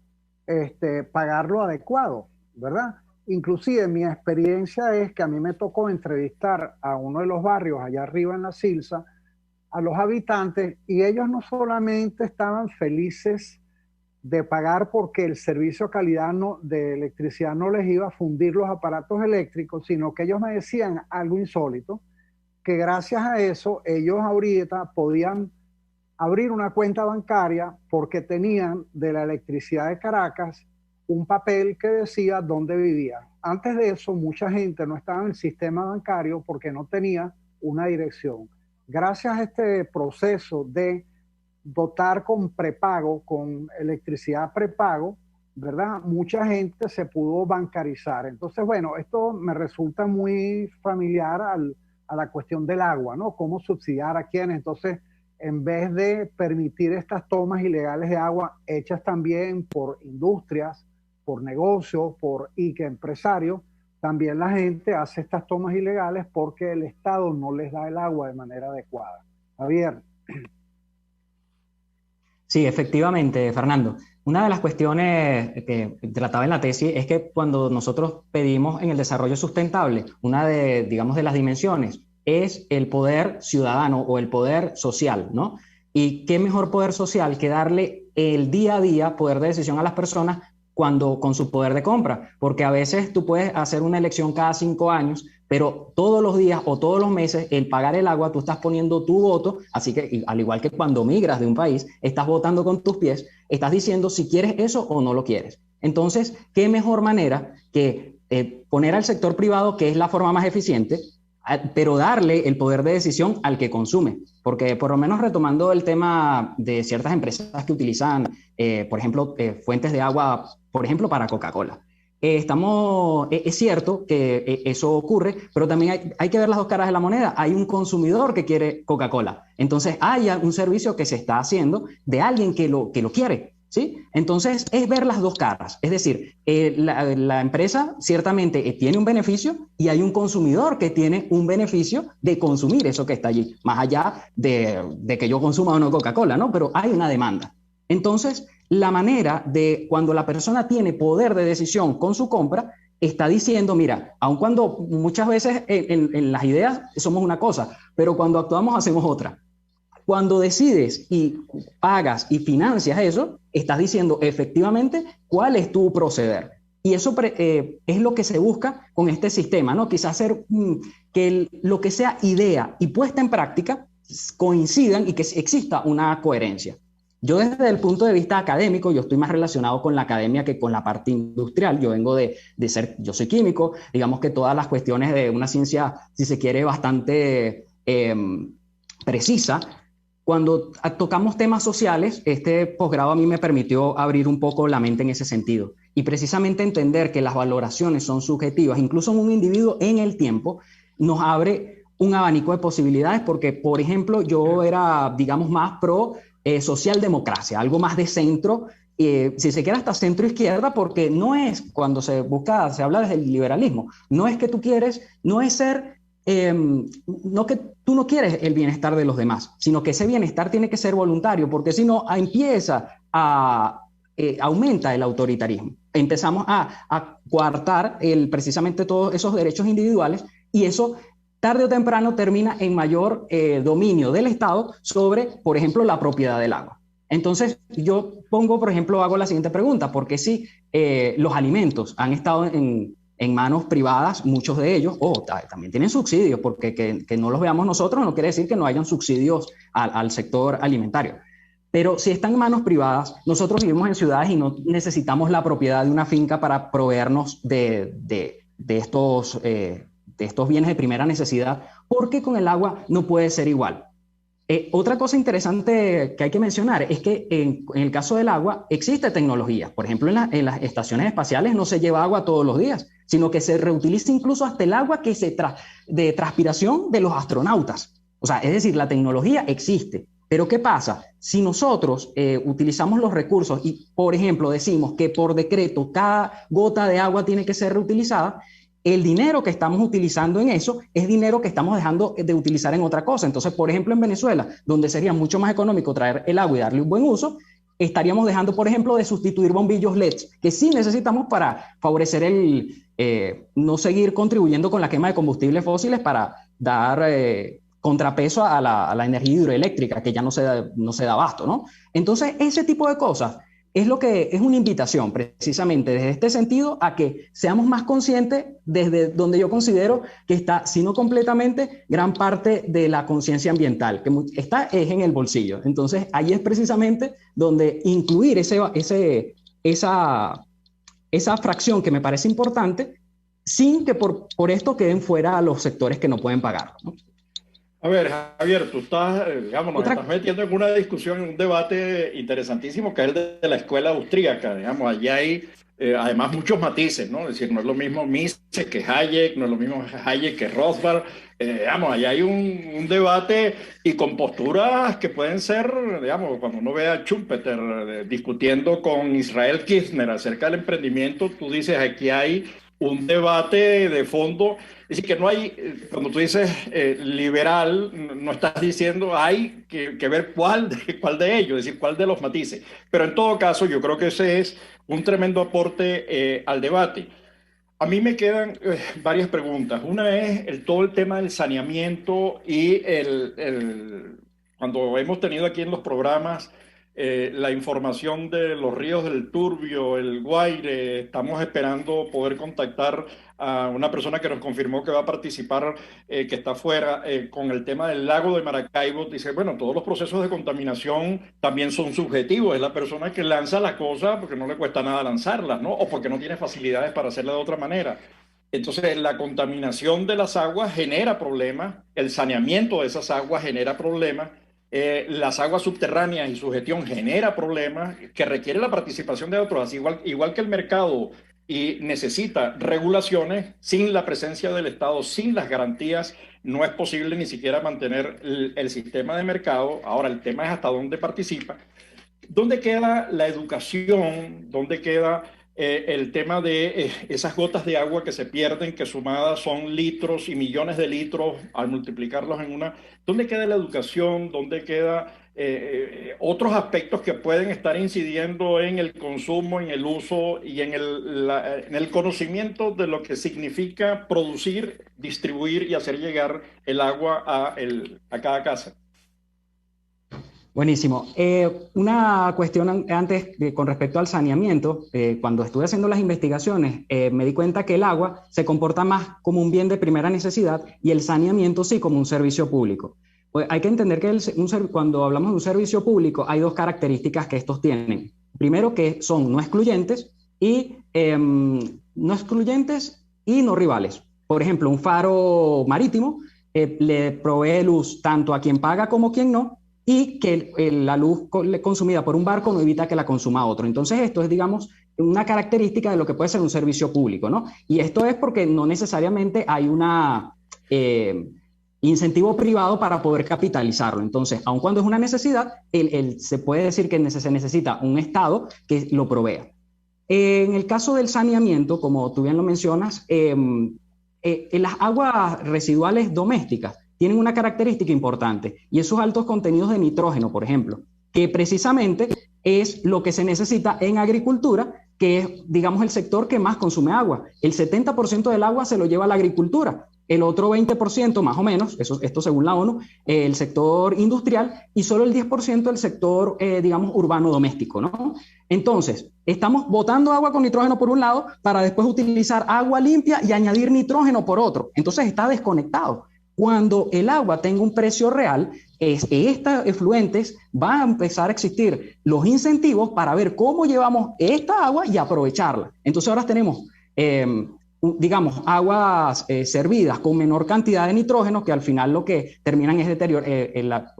pagar lo adecuado, ¿verdad? Inclusive mi experiencia es que a mí me tocó entrevistar a uno de los barrios allá arriba en La Silsa, a los habitantes, y ellos no solamente estaban felices de pagar porque el servicio de calidad de electricidad no les iba a fundir los aparatos eléctricos, sino que ellos me decían algo insólito, que gracias a eso ellos ahorita podían abrir una cuenta bancaria porque tenían de la electricidad de Caracas un papel que decía dónde vivían. Antes de eso, mucha gente no estaba en el sistema bancario porque no tenía una dirección. Gracias a este proceso de dotar con prepago, con electricidad prepago, ¿verdad? Mucha gente se pudo bancarizar. Entonces, bueno, esto me resulta muy familiar a la cuestión del agua, ¿no? Cómo subsidiar a quiénes. Entonces, en vez de permitir estas tomas ilegales de agua hechas también por industrias, por negocios, por empresarios, también la gente hace estas tomas ilegales porque el Estado no les da el agua de manera adecuada. Javier. Sí, efectivamente, Fernando. Una de las cuestiones que trataba en la tesis es que cuando nosotros pedimos en el desarrollo sustentable, una de, digamos, de las dimensiones es el poder ciudadano o el poder social, ¿no? Y qué mejor poder social que darle el día a día poder de decisión a las personas con su poder de compra, porque a veces tú puedes hacer una elección cada 5 años, pero todos los días o todos los meses el pagar el agua tú estás poniendo tu voto, así que al igual que cuando migras de un país, estás votando con tus pies, estás diciendo si quieres eso o no lo quieres. Entonces, ¿qué mejor manera que poner al sector privado, que es la forma más eficiente, pero darle el poder de decisión al que consume? Porque por lo menos retomando el tema de ciertas empresas que utilizan, por ejemplo, fuentes de agua, por ejemplo, para Coca-Cola. es cierto que eso ocurre, pero también hay que ver las dos caras de la moneda. Hay un consumidor que quiere Coca-Cola. Entonces hay un servicio que se está haciendo de alguien que lo quiere, ¿sí? Entonces es ver las dos caras. Es decir, la empresa ciertamente tiene un beneficio y hay un consumidor que tiene un beneficio de consumir eso que está allí, más allá de que yo consuma o no Coca-Cola, ¿no? Pero hay una demanda. Entonces, la manera de cuando la persona tiene poder de decisión con su compra, está diciendo, mira, aun cuando muchas veces en las ideas somos una cosa, pero cuando actuamos hacemos otra. Cuando decides y pagas y financias eso, estás diciendo efectivamente cuál es tu proceder. Y eso es lo que se busca con este sistema, ¿no? Quizás hacer que lo que sea idea y puesta en práctica coincidan y que exista una coherencia. Yo desde el punto de vista académico, yo estoy más relacionado con la academia que con la parte industrial. Yo vengo yo soy químico, digamos que todas las cuestiones de una ciencia, si se quiere, bastante precisa. Cuando tocamos temas sociales, este posgrado a mí me permitió abrir un poco la mente en ese sentido y precisamente entender que las valoraciones son subjetivas, incluso en un individuo en el tiempo, nos abre un abanico de posibilidades porque, por ejemplo, yo era, digamos, más pro socialdemocracia, algo más de centro, si se quiere hasta centro izquierda, porque no es, cuando se habla desde el liberalismo, no es que tú quieres, no es ser, no que tú no quieres el bienestar de los demás, sino que ese bienestar tiene que ser voluntario, porque si no aumenta el autoritarismo. Empezamos a coartar precisamente todos esos derechos individuales y eso tarde o temprano termina en mayor dominio del Estado sobre, por ejemplo, la propiedad del agua. Entonces, yo hago la siguiente pregunta, ¿por qué si los alimentos han estado en manos privadas, muchos de ellos, también tienen subsidios, porque que no los veamos nosotros no quiere decir que no hayan subsidios al sector alimentario. Pero si están en manos privadas, nosotros vivimos en ciudades y no necesitamos la propiedad de una finca para proveernos de estos bienes de primera necesidad, porque con el agua no puede ser igual. Otra cosa interesante que hay que mencionar es que en el caso del agua existe tecnología. Por ejemplo, en las estaciones espaciales no se lleva agua todos los días, sino que se reutiliza incluso hasta el agua de transpiración de los astronautas. O sea, es decir, la tecnología existe. Pero ¿qué pasa? Si nosotros utilizamos los recursos y, por ejemplo, decimos que por decreto cada gota de agua tiene que ser reutilizada, el dinero que estamos utilizando en eso es dinero que estamos dejando de utilizar en otra cosa. Entonces, por ejemplo, en Venezuela, donde sería mucho más económico traer el agua y darle un buen uso, estaríamos dejando, por ejemplo, de sustituir bombillos LED, que sí necesitamos para favorecer no seguir contribuyendo con la quema de combustibles fósiles para dar contrapeso a la energía hidroeléctrica, que ya no se da abasto, ¿no? Entonces, ese tipo de cosas es lo que es una invitación, precisamente desde este sentido, a que seamos más conscientes desde donde yo considero que está, si no completamente, gran parte de la conciencia ambiental, que está es en el bolsillo. Entonces, ahí es precisamente donde incluir esa fracción que me parece importante, sin que por esto queden fuera los sectores que no pueden pagar, ¿no? A ver, Javier, tú estás, digamos, nos estás metiendo en una discusión, en un debate interesantísimo que es el de la escuela austríaca, digamos, allí hay además muchos matices, ¿no? Es decir, no es lo mismo Mises que Hayek, no es lo mismo Hayek que Rothbard, digamos, allí hay un debate y con posturas que pueden ser, digamos, cuando uno ve a Schumpeter discutiendo con Israel Kirzner acerca del emprendimiento, tú dices, aquí hay un debate de fondo. Es decir, que no hay, cuando tú dices liberal, no estás diciendo hay que ver cuál de ellos, es decir, cuál de los matices. Pero en todo caso, yo creo que ese es un tremendo aporte al debate. A mí me quedan varias preguntas. Una es todo el tema del saneamiento y cuando hemos tenido aquí en los programas la información de los ríos del Turbio, el Guaire. Estamos esperando poder contactar a una persona que nos confirmó que va a participar, que está afuera, con el tema del lago de Maracaibo. Dice, bueno, todos los procesos de contaminación también son subjetivos. Es la persona que lanza la cosa porque no le cuesta nada lanzarlas, ¿no? O porque no tiene facilidades para hacerla de otra manera. Entonces, la contaminación de las aguas genera problemas, el saneamiento de esas aguas genera problemas. Las aguas subterráneas y su gestión genera problemas que requiere la participación de otros, así igual que el mercado y necesita regulaciones. Sin la presencia del Estado, sin las garantías, no es posible ni siquiera mantener el sistema de mercado. Ahora, el tema es hasta dónde participa. ¿Dónde queda la educación? ¿Dónde queda el tema de esas gotas de agua que se pierden, que sumadas son litros y millones de litros al multiplicarlos en una? ¿Dónde queda la educación? ¿Dónde queda otros aspectos que pueden estar incidiendo en el consumo, en el uso y en el conocimiento de lo que significa producir, distribuir y hacer llegar el agua a cada casa? Buenísimo. Una cuestión antes con respecto al saneamiento. Cuando estuve haciendo las investigaciones, me di cuenta que el agua se comporta más como un bien de primera necesidad y el saneamiento sí como un servicio público. Pues hay que entender que cuando hablamos de un servicio público hay dos características que estos tienen. Primero, que son no excluyentes y no rivales. Por ejemplo, un faro marítimo le provee luz tanto a quien paga como a quien no, y que la luz consumida por un barco no evita que la consuma otro. Entonces esto es, digamos, una característica de lo que puede ser un servicio público, ¿no? Y esto es porque no necesariamente hay una incentivo privado para poder capitalizarlo. Entonces, aun cuando es una necesidad, se puede decir que se necesita un Estado que lo provea. En el caso del saneamiento, como tú bien lo mencionas, las aguas residuales domésticas tienen una característica importante, y esos altos contenidos de nitrógeno, por ejemplo, que precisamente es lo que se necesita en agricultura, que es, digamos, el sector que más consume agua. El 70% del agua se lo lleva a la agricultura, el otro 20% más o menos, esto según la ONU, el sector industrial, y solo el 10% el sector, digamos, urbano doméstico, ¿no? Entonces, estamos botando agua con nitrógeno por un lado para después utilizar agua limpia y añadir nitrógeno por otro. Entonces está desconectado. Cuando el agua tenga un precio real, estas efluentes van a empezar a existir los incentivos para ver cómo llevamos esta agua y aprovecharla. Entonces ahora tenemos, digamos, aguas servidas con menor cantidad de nitrógeno, que al final lo que terminan es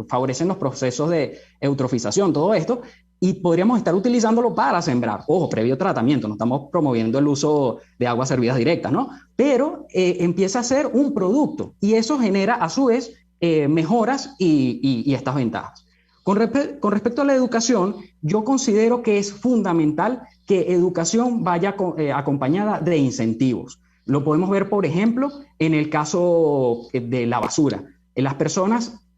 favorecen los procesos de eutrofización, todo esto, y podríamos estar utilizándolo para sembrar. Ojo, previo tratamiento, no estamos promoviendo el uso de aguas servidas directas, ¿no? Pero empieza a ser un producto, y eso genera a su vez mejoras y estas ventajas. Con respecto a la educación, yo considero que es fundamental que educación vaya acompañada de incentivos. Lo podemos ver, por ejemplo, en el caso de la basura.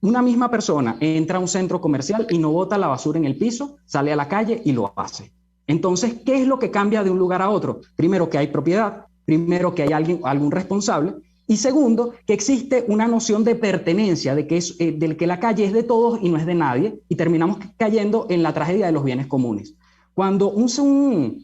Una misma persona entra a un centro comercial y no bota la basura en el piso, sale a la calle y lo hace. Entonces, ¿qué es lo que cambia de un lugar a otro? Primero, que hay propiedad. Primero, que hay algún responsable. Y segundo, que existe una noción de pertenencia, del que la calle es de todos y no es de nadie, y terminamos cayendo en la tragedia de los bienes comunes. Cuando un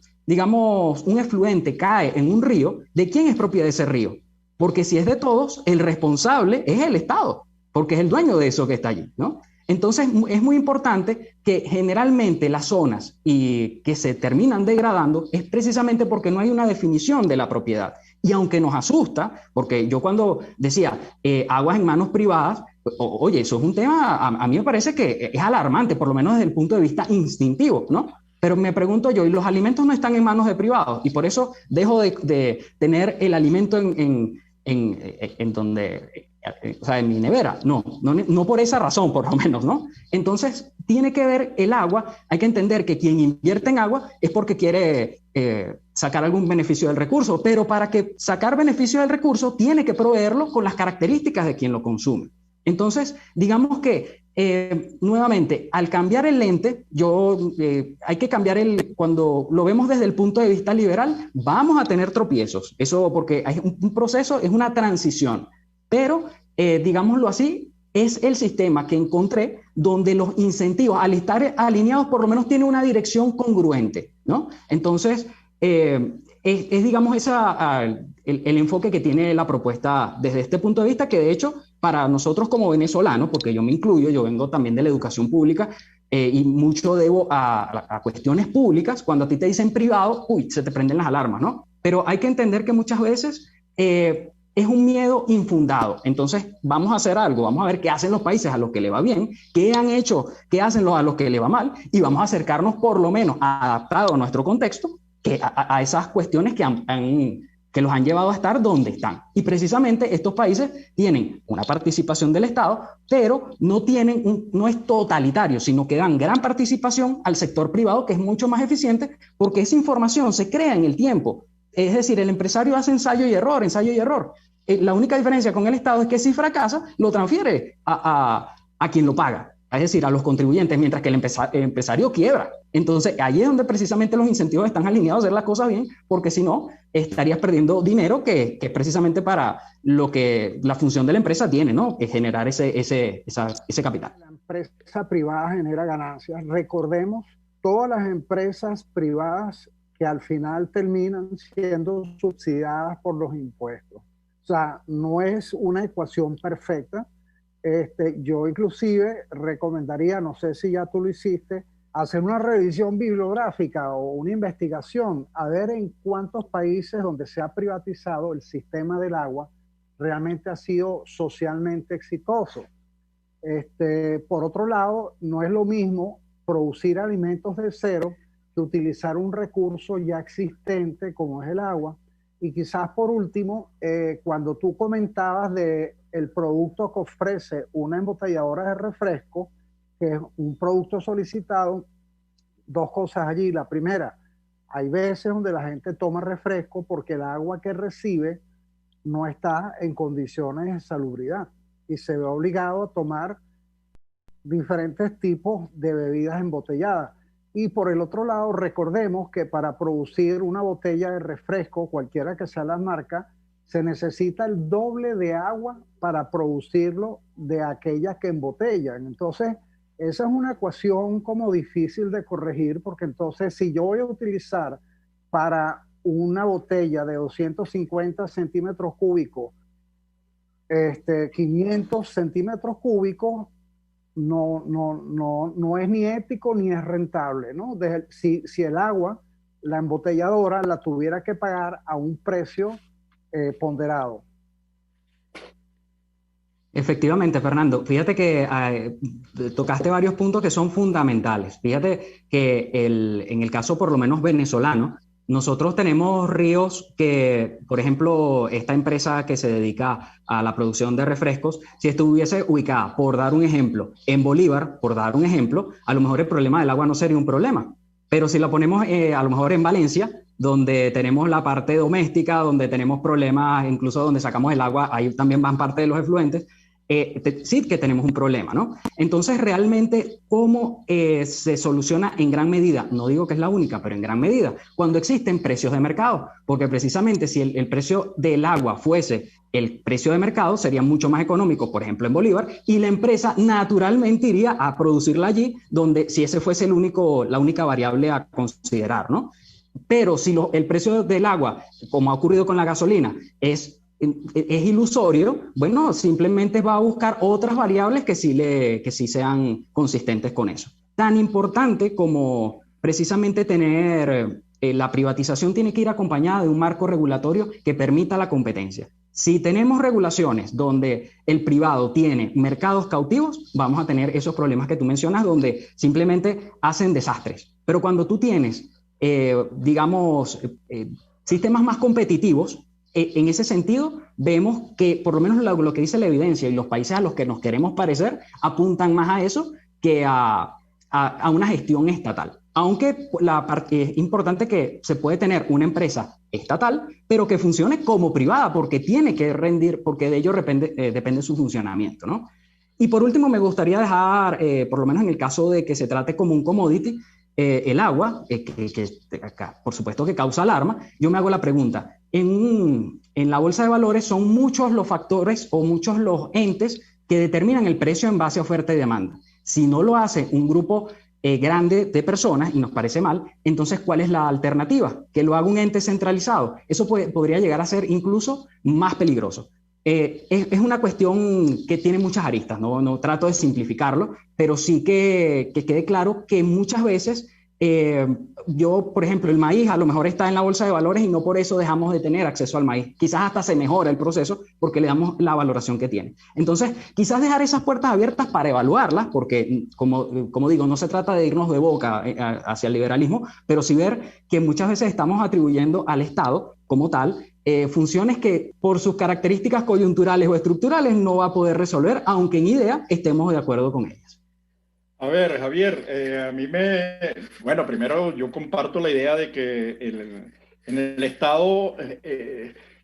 efluente cae en un río, ¿de quién es propiedad ese río? Porque si es de todos, el responsable es el Estado, porque es el dueño de eso que está allí, ¿no? Entonces, es muy importante que generalmente las zonas que se terminan degradando es precisamente porque no hay una definición de la propiedad. Y aunque nos asusta, porque yo cuando decía aguas en manos privadas, oye, eso es un tema, a mí me parece que es alarmante, por lo menos desde el punto de vista instintivo, ¿no? Pero me pregunto yo, ¿y los alimentos no están en manos de privados? Y por eso dejo de tener el alimento en mi nevera. No por esa razón, por lo menos, ¿no? Entonces, tiene que ver el agua, hay que entender que quien invierte en agua es porque quiere sacar algún beneficio del recurso, pero para que sacar beneficio del recurso tiene que proveerlo con las características de quien lo consume. Entonces, digamos que nuevamente, al cambiar el lente, hay que cambiar cuando lo vemos desde el punto de vista liberal, vamos a tener tropiezos. Eso porque hay un proceso, es una transición. Pero, digámoslo así, es el sistema que encontré donde los incentivos, al estar alineados, por lo menos tiene una dirección congruente, ¿no? Entonces, digamos, el enfoque que tiene la propuesta desde este punto de vista, que de hecho, para nosotros como venezolanos, porque yo me incluyo, yo vengo también de la educación pública, y mucho debo a cuestiones públicas. Cuando a ti te dicen privado, se te prenden las alarmas, ¿no? Pero hay que entender que muchas veces es un miedo infundado. Entonces, vamos a hacer algo, vamos a ver qué hacen los países a los que le va bien, qué han hecho, qué hacen a los que le va mal, y vamos a acercarnos, por lo menos adaptado a nuestro contexto, a esas cuestiones que los han llevado a estar donde están. Y precisamente estos países tienen una participación del Estado, pero no es totalitario, sino que dan gran participación al sector privado, que es mucho más eficiente, porque esa información se crea en el tiempo. Es decir, el empresario hace ensayo y error. La única diferencia con el Estado es que si fracasa, lo transfiere a quien lo paga, es decir, a los contribuyentes, mientras que el empresario quiebra. Entonces, ahí es donde precisamente los incentivos están alineados a hacer las cosas bien, porque si no, estarías perdiendo dinero que es precisamente para lo que la función de la empresa tiene, ¿no? Es generar ese capital. La empresa privada genera ganancias. Recordemos, todas las empresas privadas que al final terminan siendo subsidiadas por los impuestos. O sea, no es una ecuación perfecta. Yo inclusive recomendaría, no sé si ya tú lo hiciste, hacer una revisión bibliográfica o una investigación, a ver en cuántos países donde se ha privatizado el sistema del agua realmente ha sido socialmente exitoso. Por otro lado, no es lo mismo producir alimentos de cero que utilizar un recurso ya existente como es el agua. Y quizás por último, cuando tú comentabas de el producto que ofrece una embotelladora de refresco, que es un producto solicitado, dos cosas allí. La primera, hay veces donde la gente toma refresco porque el agua que recibe no está en condiciones de salubridad y se ve obligado a tomar diferentes tipos de bebidas embotelladas. Y por el otro lado, recordemos que para producir una botella de refresco, cualquiera que sea la marca, se necesita el doble de agua para producirlo de aquellas que embotellan. Entonces, esa es una ecuación como difícil de corregir, porque entonces si yo voy a utilizar para una botella de 250 centímetros cúbicos, 500 centímetros cúbicos, no es ni ético ni es rentable, ¿no? Si el agua, la embotelladora, la tuviera que pagar a un precio ponderado. Efectivamente, Fernando. Fíjate que tocaste varios puntos que son fundamentales. Fíjate que en el caso por lo menos venezolano, nosotros tenemos ríos que, por ejemplo, esta empresa que se dedica a la producción de refrescos, si estuviese ubicada, por dar un ejemplo, en Bolívar, por dar un ejemplo, a lo mejor el problema del agua no sería un problema. Pero si la ponemos a lo mejor en Valencia, donde tenemos la parte doméstica, donde tenemos problemas, incluso donde sacamos el agua, ahí también van parte de los efluentes, sí que tenemos un problema, ¿no? Entonces, realmente, ¿cómo se soluciona en gran medida? No digo que es la única, pero en gran medida, cuando existen precios de mercado, porque precisamente si el precio del agua fuese el precio de mercado, sería mucho más económico, por ejemplo, en Bolívar, y la empresa naturalmente iría a producirla allí, donde si ese fuese la única variable a considerar, ¿no? Pero si el precio del agua, como ha ocurrido con la gasolina, es ilusorio, bueno, simplemente va a buscar otras variables que sí sean consistentes con eso. Tan importante como precisamente tener la privatización tiene que ir acompañada de un marco regulatorio que permita la competencia. Si tenemos regulaciones donde el privado tiene mercados cautivos, vamos a tener esos problemas que tú mencionas donde simplemente hacen desastres. Pero cuando tú tienes, sistemas más competitivos, en ese sentido, vemos que por lo menos lo que dice la evidencia y los países a los que nos queremos parecer apuntan más a eso que a una gestión estatal. Aunque es importante que se puede tener una empresa estatal, pero que funcione como privada, porque tiene que rendir, porque de ello depende su funcionamiento, ¿no? Y por último, me gustaría dejar, por lo menos en el caso de que se trate como un commodity, el agua, que por supuesto que causa alarma. Yo me hago la pregunta, en la bolsa de valores son muchos los factores o muchos los entes que determinan el precio en base a oferta y demanda. Si no lo hace un grupo grande de personas, y nos parece mal, entonces ¿cuál es la alternativa? Que lo haga un ente centralizado. Eso podría llegar a ser incluso más peligroso. Es una cuestión que tiene muchas aristas, no trato de simplificarlo, pero sí que quede claro que muchas veces yo, por ejemplo, el maíz a lo mejor está en la bolsa de valores y no por eso dejamos de tener acceso al maíz. Quizás hasta se mejora el proceso porque le damos la valoración que tiene. Entonces, quizás dejar esas puertas abiertas para evaluarlas, porque, como digo, no se trata de irnos de boca hacia el liberalismo, pero sí ver que muchas veces estamos atribuyendo al Estado como tal funciones que por sus características coyunturales o estructurales no va a poder resolver, aunque en idea estemos de acuerdo con ellas. A ver, Javier, a mí bueno, primero yo comparto la idea de que en el Estado,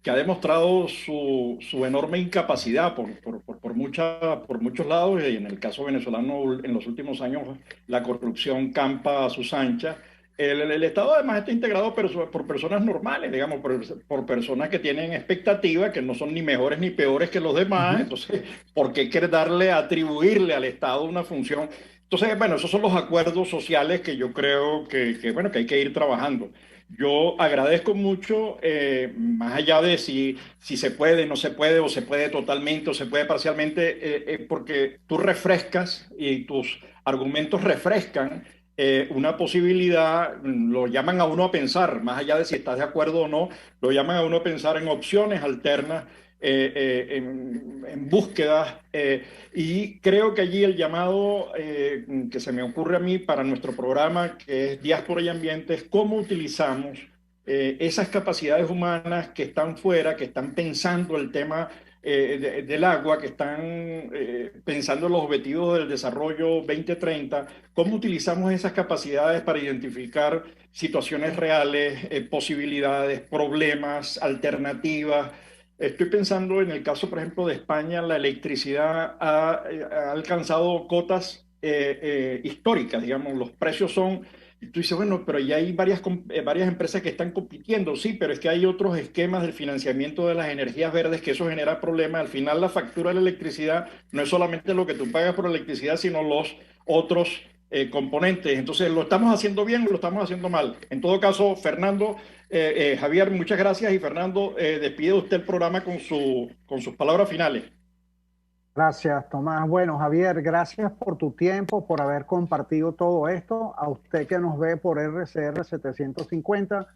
que ha demostrado su enorme incapacidad por muchos lados, y en el caso venezolano en los últimos años la corrupción campa a sus anchas. El Estado además está integrado por personas normales, digamos, por personas que tienen expectativas, que no son ni mejores ni peores que los demás. Entonces, ¿por qué querer atribuirle al Estado una función? Entonces, bueno, esos son los acuerdos sociales que yo creo que hay que ir trabajando. Yo agradezco mucho, más allá de si se puede, no se puede, o se puede totalmente, o se puede parcialmente, porque tú refrescas y tus argumentos refrescan una posibilidad, lo llaman a uno a pensar, más allá de si estás de acuerdo o no, lo llaman a uno a pensar en opciones alternas, en búsquedas, y creo que allí el llamado que se me ocurre a mí para nuestro programa, que es Diáspora y Ambiente, es cómo utilizamos esas capacidades humanas que están fuera, que están pensando el tema del agua, que están pensando en los objetivos del desarrollo 2030, cómo utilizamos esas capacidades para identificar situaciones reales, posibilidades, problemas, alternativas. Estoy pensando en el caso, por ejemplo, de España. La electricidad ha alcanzado cotas históricas, digamos, los precios son... Y tú dices, bueno, pero ya hay varias empresas que están compitiendo, sí, pero es que hay otros esquemas del financiamiento de las energías verdes que eso genera problemas. Al final la factura de la electricidad no es solamente lo que tú pagas por electricidad, sino los otros componentes. Entonces, ¿lo estamos haciendo bien o lo estamos haciendo mal? En todo caso, Fernando, Javier, muchas gracias, y Fernando, despide usted el programa con sus palabras finales. Gracias, Tomás. Bueno, Javier, gracias por tu tiempo, por haber compartido todo esto. A usted que nos ve por RCR 750,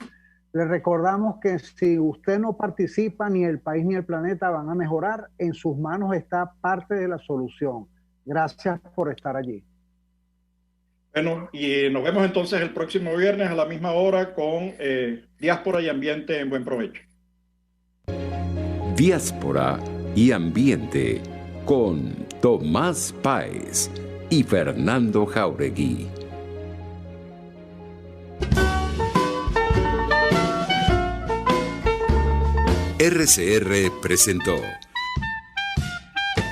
le recordamos que si usted no participa, ni el país ni el planeta van a mejorar. En sus manos está parte de la solución. Gracias por estar allí. Bueno, y nos vemos entonces el próximo viernes a la misma hora con Diáspora y Ambiente en Buen Provecho. Diáspora y Ambiente con Tomás Páez y Fernando Jáuregui. RCR presentó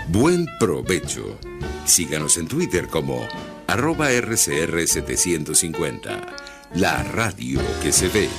Buen Provecho. Síganos en Twitter como @RCR750, la radio que se ve.